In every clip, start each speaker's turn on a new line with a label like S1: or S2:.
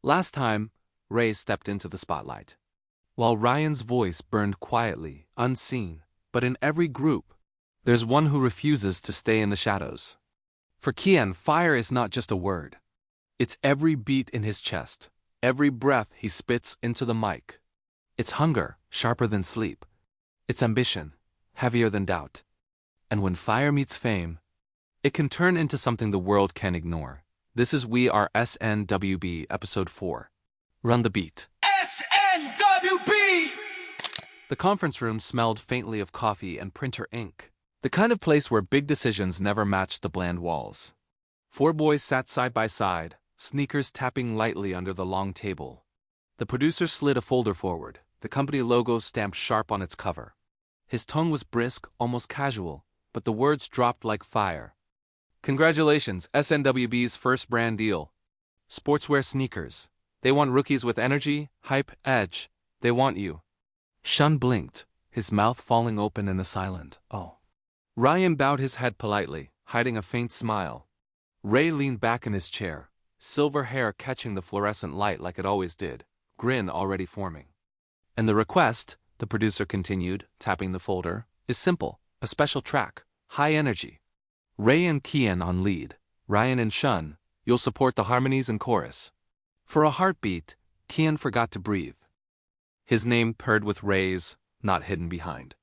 S1: Last time, Ray stepped into the spotlight. While Ryan's voice burned quietly, unseen, but in every group, there's one who refuses to stay in the shadows. For Kian, fire is not just a word. It's every beat in his chest, every breath he spits into the mic. It's hunger, sharper than sleep. It's ambition, heavier than doubt. And when fire meets fame, it can turn into something the world can ignore. This is We Are SNWB, Episode 4. Run the beat.
S2: SNWB!
S1: The conference room smelled faintly of coffee and printer ink. The kind of place where big decisions never matched the bland walls. 4 boys sat side by side, sneakers tapping lightly under the long table. The producer slid a folder forward, the company logo stamped sharp on its cover. His tone was brisk, almost casual, but the words dropped like fire. Congratulations, SNWB's first brand deal. Sportswear sneakers. They want rookies with energy, hype, edge. They want you. Shun blinked, his mouth falling open in the silent "oh." Ryan bowed his head politely, hiding a faint smile. Ray leaned back in his chair, silver hair catching the fluorescent light like it always did, grin already forming. And the request, the producer continued, tapping the folder, is simple, a special track, high energy. Ray and Kian on lead, Ryan and Shun, you'll support the harmonies and chorus. For a heartbeat, Kian forgot to breathe. His name paired with Ray's, not hidden behind.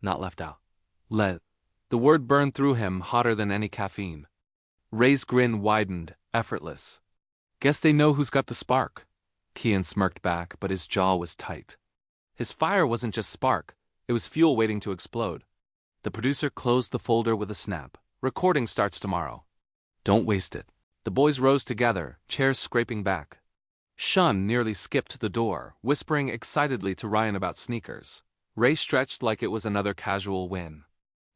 S1: Not left out. The word burned through him hotter than any caffeine. Ray's grin widened, effortless. Guess they know who's got the spark. Kian smirked back, but his jaw was tight. His fire wasn't just spark, it was fuel waiting to explode. The producer closed the folder with a snap. Recording starts tomorrow. Don't waste it. The boys rose together, chairs scraping back. Shun nearly skipped the door, whispering excitedly to Ryan about sneakers. Ray stretched like it was another casual win.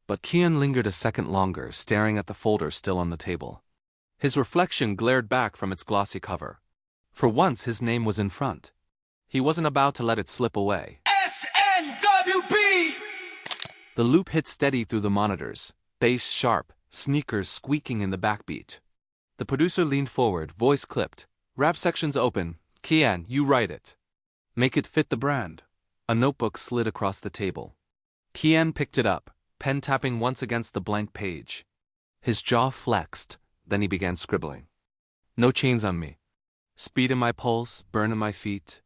S1: But Kian lingered a second longer, staring at the folder still on the table. His reflection glared back from its glossy cover. For once his name was in front. He wasn't about to let it slip away.
S2: SNWB!
S1: The loop hit steady through the monitors, bass sharp, sneakers squeaking in the backbeat. The producer leaned forward, voice clipped. Rap section's open. Kian, you write it. Make it fit the brand. A notebook slid across the table. Kian picked it up, pen tapping once against the blank page. His jaw flexed, then he began scribbling. No chains on me. Speed in my pulse, burn in my feet.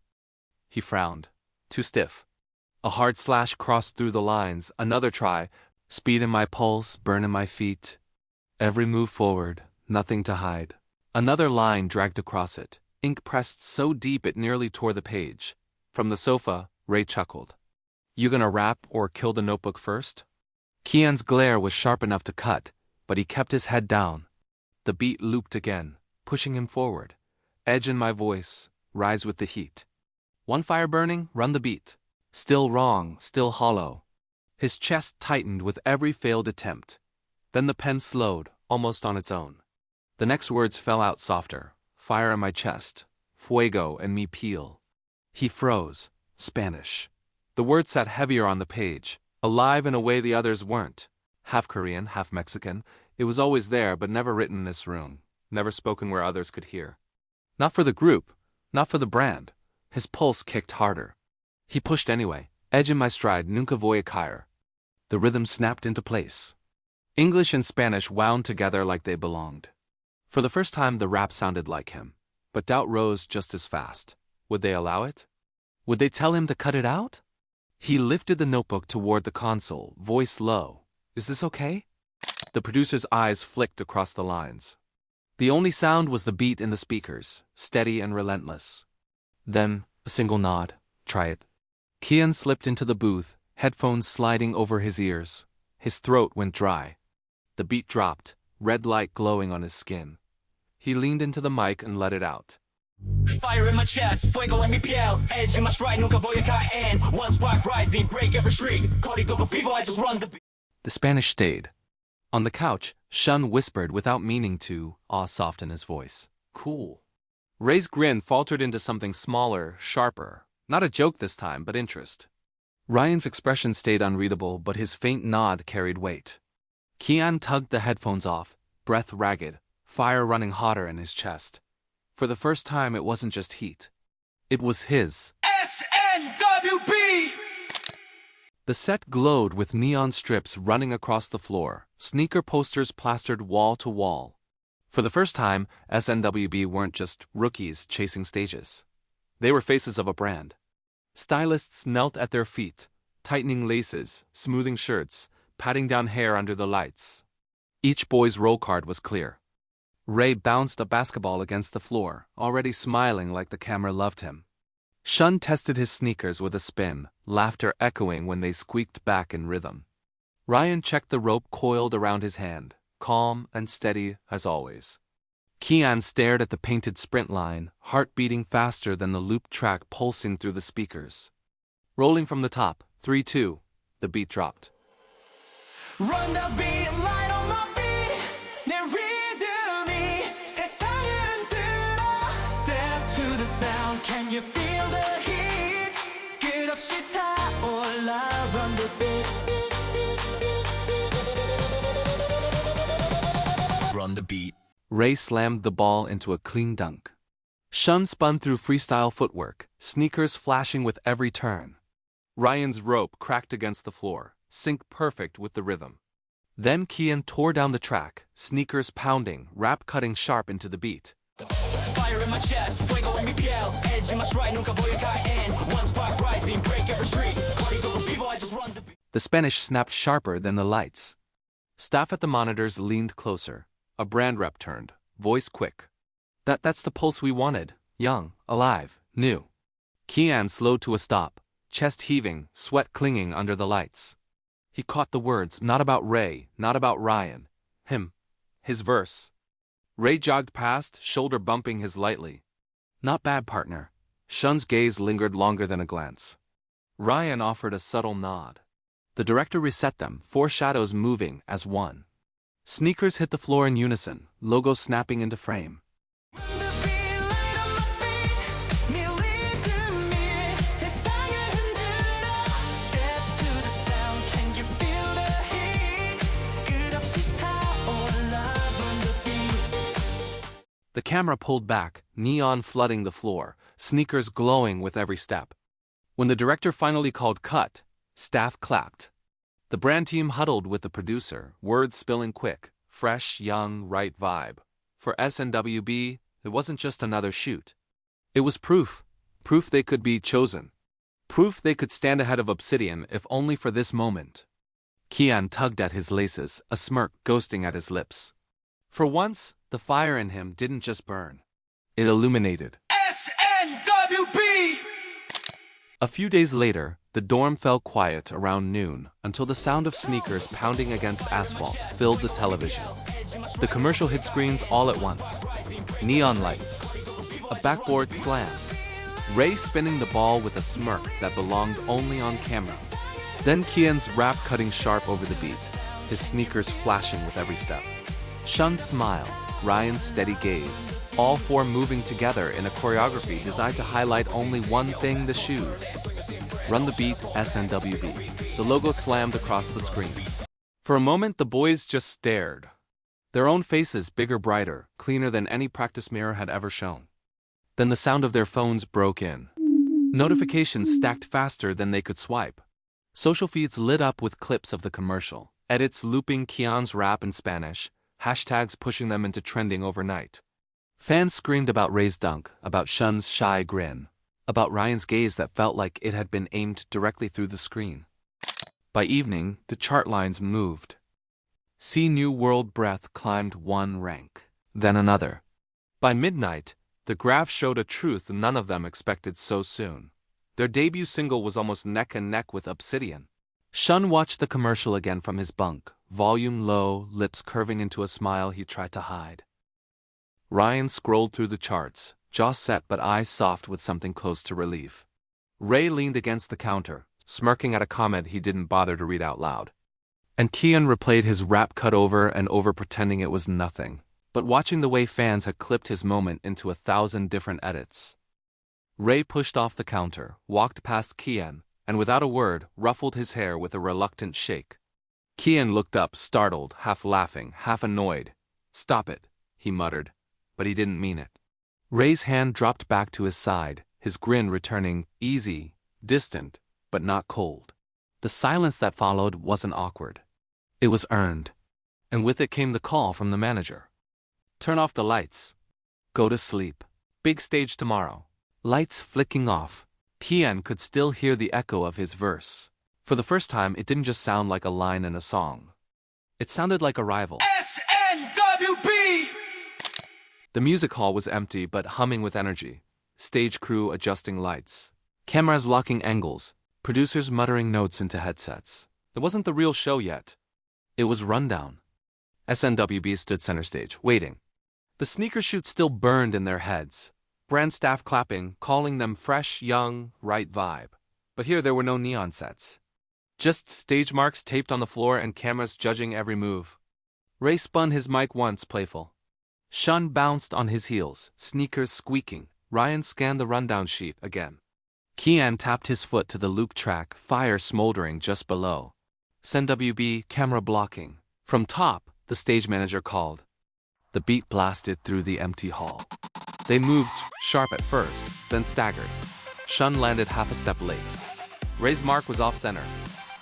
S1: He frowned. Too stiff. A hard slash crossed through the lines. Another try. Speed in my pulse, burn in my feet. Every move forward, nothing to hide. Another line dragged across it, ink pressed so deep it nearly tore the page. From the sofa, Ray chuckled. You gonna rap or kill the notebook first? Kian's glare was sharp enough to cut, but he kept his head down. The beat looped again, pushing him forward. Edge in my voice, rise with the heat. One fire burning, run the beat. Still wrong, still hollow. His chest tightened with every failed attempt. Then the pen slowed, almost on its own. The next words fell out softer. Fire in my chest. Fuego and mi piel. He froze. Spanish. The words sat heavier on the page, alive in a way the others weren't. Half Korean, half Mexican. It was always there, but never written in this room. Never spoken where others could hear. Not for the group. Not for the brand. His pulse kicked harder. He pushed anyway. Edge in my stride, nunca voy a caer. The rhythm snapped into place. English and Spanish wound together like they belonged. For the first time the rap sounded like him. But doubt rose just as fast. Would they allow it? Would they tell him to cut it out? He lifted the notebook toward the console, voice low. Is this okay? The producer's eyes flicked across the lines. The only sound was the beat in the speakers, steady and relentless. Then, a single nod. Try it. Kian slipped into the booth, headphones sliding over his ears. His throat went dry. The beat dropped, red light glowing on his skin. He leaned into the mic and let it out.
S2: Fire in my chest, fuego en mi piel. Edge in my stride, nunca voy a caer. One spark rising, break every shriek. Código vivo, I just run the beat.
S1: The Spanish stayed. On the couch, Shun whispered without meaning to, awe soft in his voice. Cool. Ray's grin faltered into something smaller, sharper. Not a joke this time, but interest. Ryan's expression stayed unreadable, but his faint nod carried weight. Kian tugged the headphones off, breath ragged, fire running hotter in his chest. For the first time, it wasn't just heat. It was his.
S2: SNWB!
S1: The set glowed with neon strips running across the floor, sneaker posters plastered wall to wall. For the first time, SNWB weren't just rookies chasing stages. They were faces of a brand. Stylists knelt at their feet, tightening laces, smoothing shirts, patting down hair under the lights. Each boy's role card was clear. Ray bounced a basketball against the floor, already smiling like the camera loved him. Shun tested his sneakers with a spin, laughter echoing when they squeaked back in rhythm. Ryan checked the rope coiled around his hand, calm and steady as always. Kian stared at the painted sprint line, heart beating faster than the loop track pulsing through the speakers. Rolling from the top, 3-2, the beat dropped.
S2: Run the beat, light on my feet. 내 rhythm이 세상을 흔들어. Step to the sound, can you feel the heat? 끝없이 타올라. Run the beat. Run the beat.
S1: Ray slammed the ball into a clean dunk. Shun spun through freestyle footwork, sneakers flashing with every turn. Ryan's rope cracked against the floor, sync perfect with the rhythm. Then Kian tore down the track, sneakers pounding, rap cutting sharp into the beat.
S2: Fire in my chest, fuego en mi piel. Edge in my stride, nunca voy a caer. One spark rising, break every street. Código vivo, I just run the beat.
S1: The Spanish snapped sharper than the lights. Staff at the monitors leaned closer. A brand rep turned, voice quick. That's the pulse we wanted. Young, alive, new. Kian slowed to a stop, chest heaving, sweat clinging under the lights. He caught the words, not about Ray, not about Ryan. Him. His verse. Ray jogged past, shoulder bumping his lightly. Not bad, partner. Shun's gaze lingered longer than a glance. Ryan offered a subtle nod. The director reset them, four shadows moving as one. Sneakers hit the floor in unison, logo snapping into frame. The camera pulled back, neon flooding the floor, sneakers glowing with every step. When the director finally called cut, staff clapped. The brand team huddled with the producer, words spilling quick, fresh, young, right vibe. For SNWB, it wasn't just another shoot. It was proof. Proof they could be chosen. Proof they could stand ahead of Obsidian if only for this moment. Kian tugged at his laces, a smirk ghosting at his lips. For once, the fire in him didn't just burn. It illuminated.
S2: SNWB!
S1: A few days later, the dorm fell quiet around noon until the sound of sneakers pounding against asphalt filled the television. The commercial hit screens all at once. Neon lights. A backboard slam. Ray spinning the ball with a smirk that belonged only on camera. Then Kian's rap cutting sharp over the beat, his sneakers flashing with every step. Shun's smile, Ryan's steady gaze, all four moving together in a choreography designed to highlight only one thing: the shoes. Run the beat, SNWB. The logo slammed across the screen. For a moment, the boys just stared. Their own faces bigger, brighter, cleaner than any practice mirror had ever shown. Then the sound of their phones broke in. Notifications stacked faster than they could swipe. Social feeds lit up with clips of the commercial, edits looping Kian's rap in Spanish, hashtags pushing them into trending overnight. Fans screamed about Ray's dunk, about Shun's shy grin, about Ryan's gaze that felt like it had been aimed directly through the screen. By evening, the chart lines moved. See New World Breath climbed one rank, then another. By midnight, the graph showed a truth none of them expected so soon. Their debut single was almost neck and neck with Obsidian. Shun watched the commercial again from his bunk, volume low, lips curving into a smile he tried to hide. Ryan scrolled through the charts, jaw set but eyes soft with something close to relief. Ray leaned against the counter, smirking at a comment he didn't bother to read out loud. And Kian replayed his rap cut over and over, pretending it was nothing, but watching the way fans had clipped his moment into 1,000 different edits. Ray pushed off the counter, walked past Kian, and without a word, ruffled his hair with a reluctant shake. Kian looked up, startled, half laughing, half annoyed. "Stop it," he muttered, but he didn't mean it. Ray's hand dropped back to his side, his grin returning, easy, distant, but not cold. The silence that followed wasn't awkward. It was earned. And with it came the call from the manager. Turn off the lights. Go to sleep. Big stage tomorrow. Lights flicking off. Kian could still hear the echo of his verse. For the first time, it didn't just sound like a line in a song. It sounded like a rival.
S2: SNWB!
S1: The music hall was empty but humming with energy. Stage crew adjusting lights. Cameras locking angles. Producers muttering notes into headsets. It wasn't the real show yet. It was rundown. SNWB stood center stage, waiting. The sneaker shoot still burned in their heads. Brand staff clapping, calling them fresh, young, right vibe. But here there were no neon sets. Just stage marks taped on the floor and cameras judging every move. Ray spun his mic once, playful. Shun bounced on his heels, sneakers squeaking. Ryan scanned the rundown sheet again. Kian tapped his foot to the loop track, fire smoldering just below. SNWB camera blocking. From top, the stage manager called. The beat blasted through the empty hall. They moved, sharp at first, then staggered. Shun landed half a step late. Ray's mark was off-center.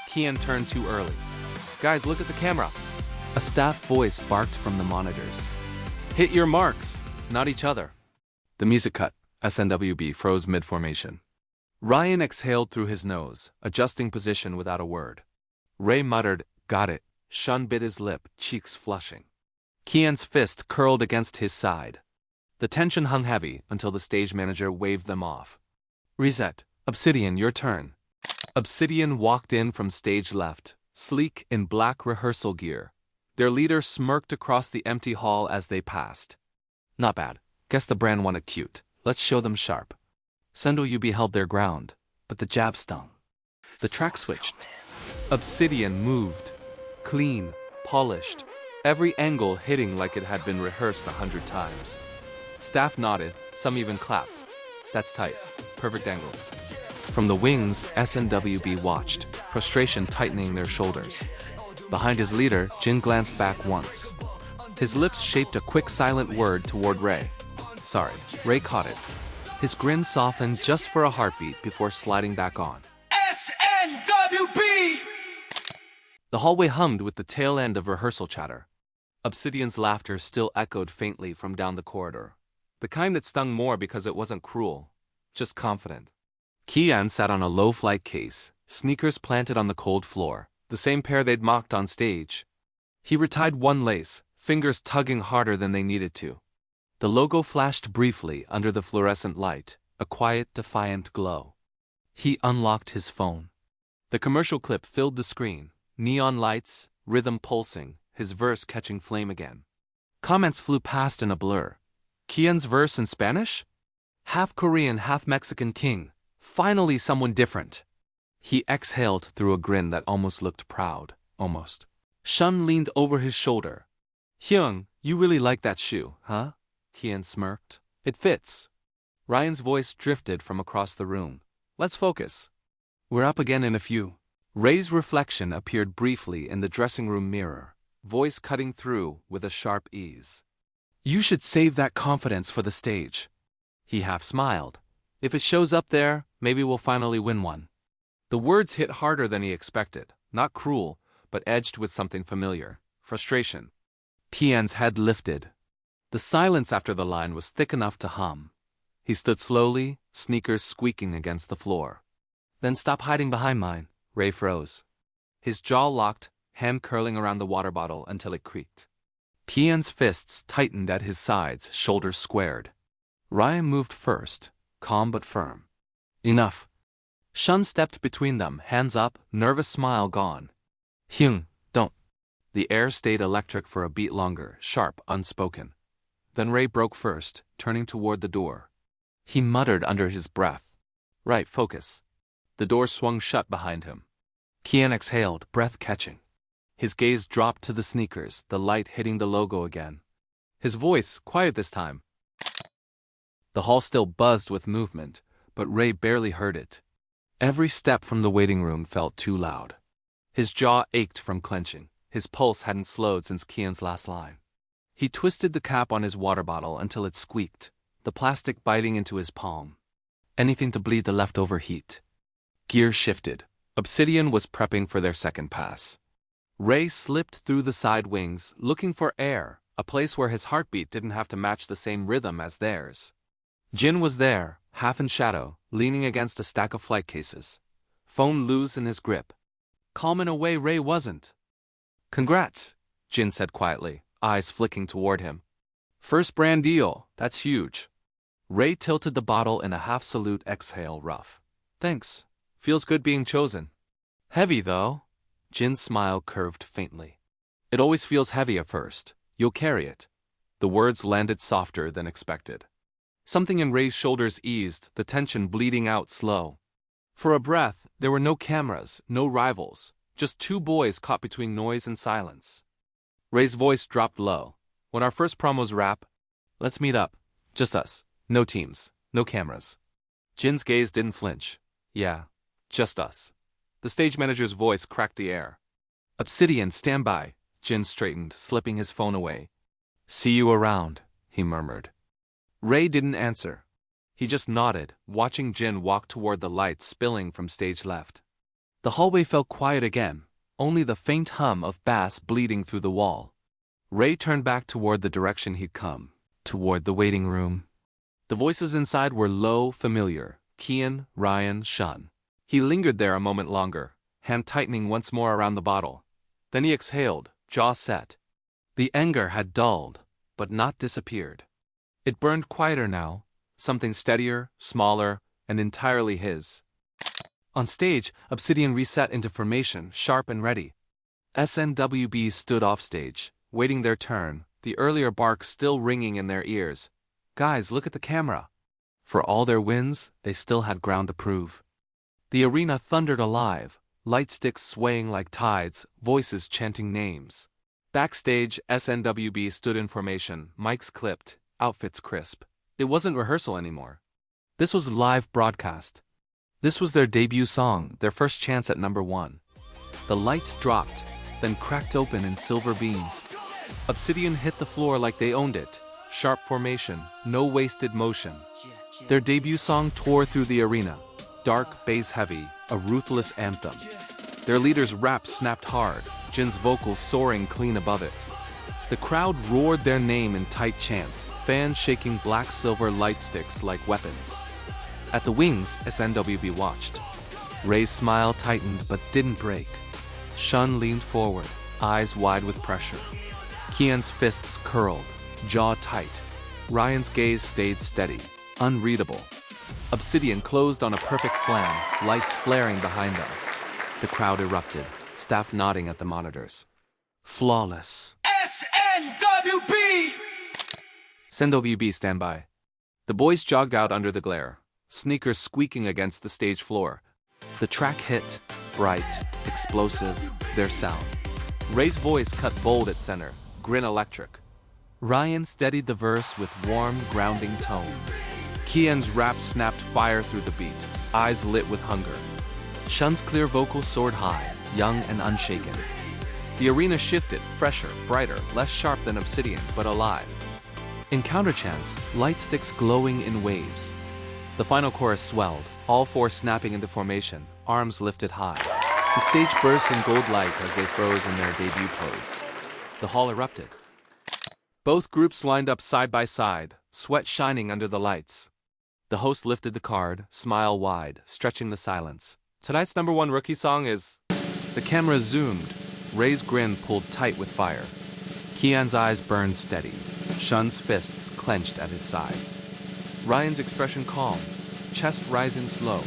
S1: Kian turned too early. Guys, look at the camera. A staff voice barked from the monitors. Hit your marks, not each other. The music cut. SNWB froze mid-formation. Ryan exhaled through his nose, adjusting position without a word. Ray muttered, got it. Shun bit his lip, cheeks flushing. Kian's fist curled against his side. The tension hung heavy until the stage manager waved them off. Reset. OBSIDIAN, your turn. OBSIDIAN walked in from stage left, sleek in black rehearsal gear. Their leader smirked across the empty hall as they passed. Not bad. Guess the brand wanted cute. Let's show them sharp. SNWB held their ground, but the jab stung. The track switched. OBSIDIAN moved. Clean, polished. Every angle hitting like it had been rehearsed 100 times. Staff nodded, some even clapped. That's tight. Perfect angles. From the wings, SNWB watched, frustration tightening their shoulders. Behind his leader, Jin glanced back once. His lips shaped a quick silent word toward Ray. Sorry. Ray caught it. His grin softened just for a heartbeat before sliding back on.
S2: SNWB!
S1: The hallway hummed with the tail end of rehearsal chatter. OBSIDIAN's laughter still echoed faintly from down the corridor. The kind that stung more because it wasn't cruel, just confident. Kian sat on a low-flight case, sneakers planted on the cold floor, the same pair they'd mocked on stage. He retied one lace, fingers tugging harder than they needed to. The logo flashed briefly under the fluorescent light, a quiet, defiant glow. He unlocked his phone. The commercial clip filled the screen, neon lights, rhythm pulsing, his verse catching flame again. Comments flew past in a blur. Kian's verse in Spanish? Half Korean, half Mexican king. Finally someone different. He exhaled through a grin that almost looked proud, almost. Shun leaned over his shoulder. Hyung, you really like that shoe, huh? Kian smirked. It fits. Ryan's voice drifted from across the room. Let's focus. We're up again in a few. Ray's reflection appeared briefly in the dressing room mirror, voice cutting through with a sharp ease. You should save that confidence for the stage. He half smiled. If it shows up there, maybe we'll finally win one. The words hit harder than he expected, not cruel, but edged with something familiar, frustration. Kian's head lifted. The silence after the line was thick enough to hum. He stood slowly, sneakers squeaking against the floor. Then stop hiding behind mine. Ray froze. His jaw locked, hand curling around the water bottle until it creaked. Kian's fists tightened at his sides, shoulders squared. Ryan moved first, calm but firm. Enough. Shun stepped between them, hands up, nervous smile gone. Hyung, don't. The air stayed electric for a beat longer, sharp, unspoken. Then Ray broke first, turning toward the door. He muttered under his breath. Right, focus. The door swung shut behind him. Kian exhaled, breath catching. His gaze dropped to the sneakers, the light hitting the logo again. His voice, quiet this time. The hall still buzzed with movement, but Ray barely heard it. Every step from the waiting room felt too loud. His jaw ached from clenching. His pulse hadn't slowed since Kian's last line. He twisted the cap on his water bottle until it squeaked. the plastic biting into his palm. Anything to bleed the leftover heat. Gear shifted. Obsidian was prepping for their second pass. Ray slipped through the side wings, looking for air, a place where his heartbeat didn't have to match the same rhythm as theirs. Jin was there, half in shadow, leaning against a stack of flight cases. Phone loose in his grip. Calm in a way Ray wasn't. "Congrats," Jin said quietly, eyes flicking toward him. "First brand deal, that's huge." Ray tilted the bottle in a half-salute exhale rough. "Thanks. Feels good being chosen." "Heavy, though?" Jin's smile curved faintly. "It always feels heavy at first. You'll carry it." The words landed softer than expected. Something in Ray's shoulders eased, the tension bleeding out slow. For a breath, there were no cameras, no rivals, just two boys caught between noise and silence. Ray's voice dropped low. "When our first promos wrap, let's meet up. Just us. No teams. No cameras." Jin's gaze didn't flinch. "Yeah, just us." The stage manager's voice cracked the air. "Obsidian, stand by." Jin straightened, slipping his phone away. "See you around," he murmured. Ray didn't answer. He just nodded, watching Jin walk toward the lights spilling from stage left. The hallway felt quiet again, only the faint hum of bass bleeding through the wall. Ray turned back toward the direction he'd come, toward the waiting room. The voices inside were low, familiar. Kian, Ryan, Shun. He lingered there a moment longer, hand tightening once more around the bottle. Then he exhaled, jaw set. The anger had dulled, but not disappeared. It burned quieter now, something steadier, smaller, and entirely his. On stage, Obsidian reset into formation, sharp and ready. SNWB stood offstage, waiting their turn, the earlier bark still ringing in their ears. "Guys, look at the camera." For all their wins, they still had ground to prove. The arena thundered alive, light sticks swaying like tides, voices chanting names. Backstage, SNWB stood in formation, mics clipped, outfits crisp. It wasn't rehearsal anymore. This was live broadcast. This was their debut song, their first chance at #1. The lights dropped, then cracked open in silver beams. Obsidian hit the floor like they owned it. Sharp formation, no wasted motion. Their debut song tore through the arena. Dark, bass-heavy, a ruthless anthem. Their leader's rap snapped hard, Jin's vocals soaring clean above it. The crowd roared their name in tight chants, fans shaking black-silver light sticks like weapons. At the wings, SNWB watched. Ray's smile tightened but didn't break. Shun leaned forward, eyes wide with pressure. Kian's fists curled, jaw tight. Ryan's gaze stayed steady, unreadable. Obsidian closed on a perfect slam, lights flaring behind them. The crowd erupted, staff nodding at the monitors. Flawless.
S2: SNWB!
S1: SNWB standby. The boys jogged out under the glare, sneakers squeaking against the stage floor. The track hit, bright, explosive, their sound. Ray's voice cut bold at center, grin electric. Ryan steadied the verse with warm, grounding tone. Kian's rap snapped fire through the beat, eyes lit with hunger. Shun's clear vocals soared high, young and unshaken. The arena shifted, fresher, brighter, less sharp than Obsidian, but alive. In counterchants, light sticks glowing in waves. The final chorus swelled, all four snapping into formation, arms lifted high. The stage burst in gold light as they froze in their debut pose. The hall erupted. Both groups lined up side by side, sweat shining under the lights. The host lifted the card, smile wide, stretching the silence. Tonight's #1 rookie song is... The camera zoomed. Ray's grin pulled tight with fire. Kian's eyes burned steady. Shun's fists clenched at his sides. Ryan's expression calm, chest rising slow.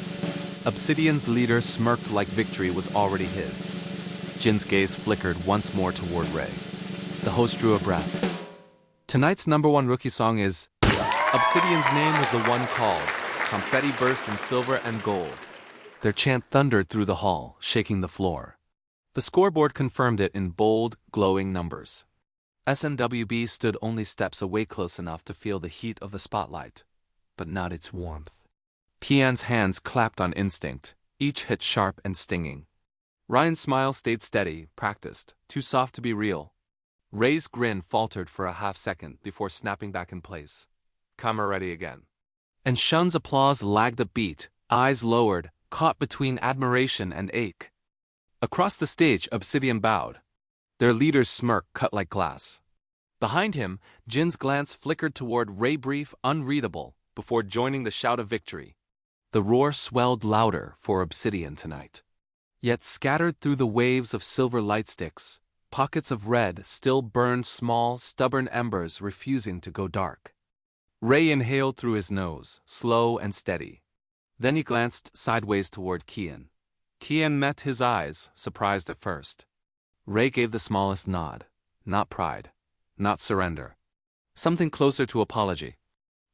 S1: Obsidian's leader smirked like victory was already his. Jin's gaze flickered once more toward Ray. The host drew a breath. Tonight's #1 rookie song is... Obsidian's name was the one called. Confetti burst in silver and gold. Their chant thundered through the hall, shaking the floor. The scoreboard confirmed it in bold, glowing numbers. SNWB stood only steps away close enough to feel the heat of the spotlight, but not its warmth. Kian's hands clapped on instinct, each hit sharp and stinging. Ryan's smile stayed steady, practiced, too soft to be real. Ray's grin faltered for a half second before snapping back in place. camera ready again. And Shun's applause lagged a beat, eyes lowered, caught between admiration and ache. Across the stage, OBSIDIAN bowed. Their leader's smirk cut like glass. Behind him, Jin's glance flickered toward Ray, brief, unreadable, before joining the shout of victory. The roar swelled louder for OBSIDIAN tonight. Yet scattered through the waves of silver lightsticks, pockets of red still burned, small, stubborn embers refusing to go dark. Ray inhaled through his nose, slow and steady. Then he glanced sideways toward Kian. Kian met his eyes, surprised at first. Ray gave the smallest nod. Not pride. Not surrender. Something closer to apology.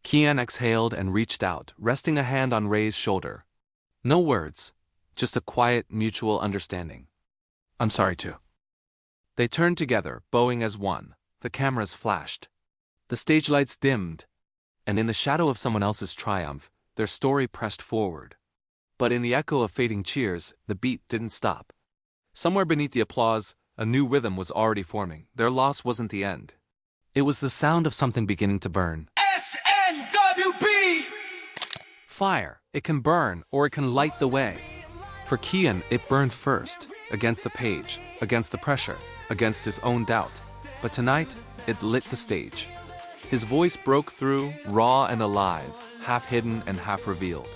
S1: Kian exhaled and reached out, resting a hand on Ray's shoulder. No words, just a quiet, mutual understanding. I'm sorry too. They turned together, bowing as one. The cameras flashed. The stage lights dimmed. And in the shadow of someone else's triumph, their story pressed forward. But in the echo of fading cheers, the beat didn't stop. Somewhere beneath the applause, a new rhythm was already forming. Their loss wasn't the end. It was the sound of something beginning to burn.
S2: SNWB!
S1: Fire. It can burn, or it can light the way. For Kian, it burned first, against the page, against the pressure, against his own doubt. But tonight, it lit the stage. His voice broke through, raw and alive, half hidden and half revealed.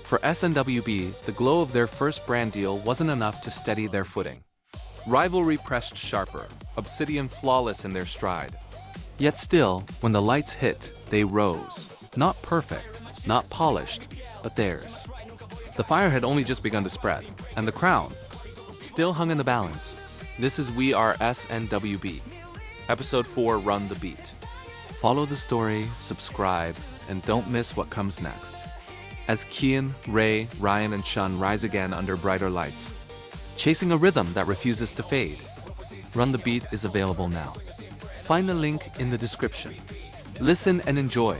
S1: For SNWB, the glow of their first brand deal wasn't enough to steady their footing. Rivalry pressed sharper, OBSIDIAN flawless in their stride. Yet still, when the lights hit, they rose. Not perfect, not polished, but theirs. The fire had only just begun to spread, and the crown still hung in the balance. This is We Are SNWB. Episode 4, Run the Beat. Follow the story, subscribe, and don't miss what comes next. As Kian, Ray, Ryan, and Shun rise again under brighter lights, chasing a rhythm that refuses to fade. Run the Beat is available now. Find the link in the description. Listen and enjoy.